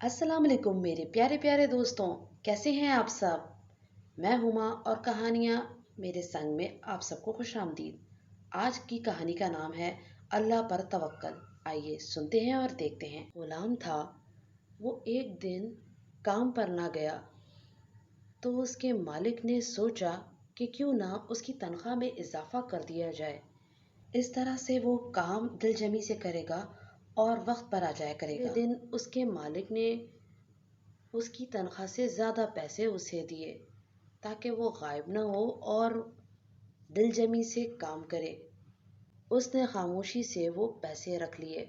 अस्सलाम वालेकुम मेरे प्यारे प्यारे दोस्तों, कैसे हैं आप सब। मैं हुमा और कहानियाँ मेरे संग में आप सबको खुश आमदीद। आज की कहानी का नाम है अल्लाह पर तवक्कल। आइए सुनते हैं और देखते हैं। गुलाम था, वो एक दिन काम पर ना गया तो उसके मालिक ने सोचा कि क्यों ना उसकी तनख्वाह में इजाफा कर दिया जाए। इस तरह से वो काम दिलजमी से करेगा और वक्त पर आ जाया करेगा। दिन उसके मालिक ने उसकी तनख्वाह से ज़्यादा पैसे उसे दिए ताकि वो गायब न हो और दिलजमी से काम करे। उसने खामोशी से वो पैसे रख लिए।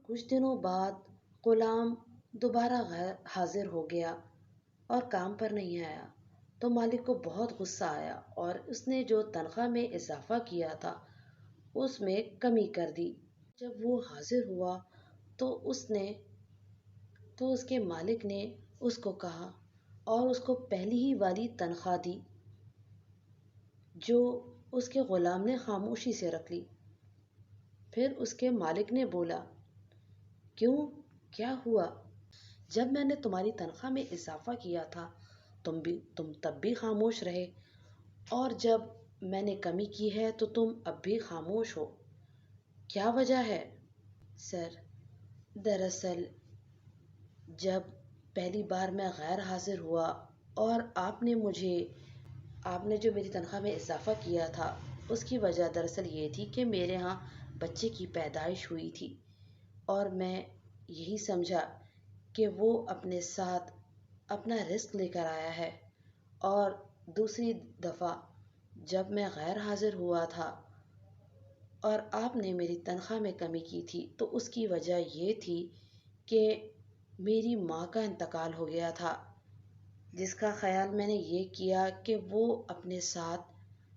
कुछ दिनों बाद गुलाम दोबारा हाजिर हो गया और काम पर नहीं आया तो मालिक को बहुत गुस्सा आया और उसने जो तनख्वाह में इजाफा किया था उसमें कमी कर दी। जब वो हाजिर हुआ तो उसके मालिक ने उसको कहा और उसको पहली ही वाली तनख्वाह दी जो उसके गुलाम ने खामोशी से रख ली। फिर उसके मालिक ने बोला, क्यों, क्या हुआ? जब मैंने तुम्हारी तनख्वाह में इजाफा किया था तुम तब भी खामोश रहे और जब मैंने कमी की है तो तुम अब भी खामोश हो। क्या वजह है? सर, दरअसल जब पहली बार मैं गैर हाजिर हुआ और आपने जो मेरी तनख्वाह में इजाफा किया था उसकी वजह दरअसल ये थी कि मेरे यहाँ बच्चे की पैदाइश हुई थी और मैं यही समझा कि वो अपने साथ अपना रिस्क लेकर आया है। और दूसरी दफ़ा जब मैं गैर हाजिर हुआ था और आपने मेरी तनख्वाह में कमी की थी तो उसकी वजह ये थी कि मेरी माँ का इंतकाल हो गया था, जिसका ख्याल मैंने ये किया कि वो अपने साथ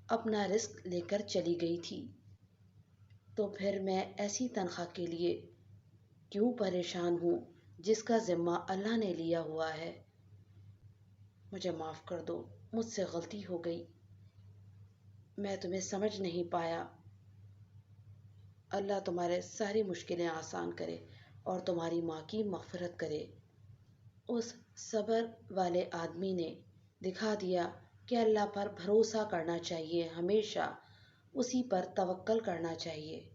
अपना रिस्क लेकर चली गई थी। तो फिर मैं ऐसी तनख्वाह के लिए क्यों परेशान हूँ जिसका ज़िम्मा अल्लाह ने लिया हुआ है। मुझे माफ़ कर दो, मुझसे गलती हो गई, मैं तुम्हें समझ नहीं पाया। अल्लाह तुम्हारे सारी मुश्किलें आसान करे और तुम्हारी माँ की मग़फ़िरत करे। उस सब्र वाले आदमी ने दिखा दिया कि अल्लाह पर भरोसा करना चाहिए, हमेशा उसी पर तवक्कल करना चाहिए।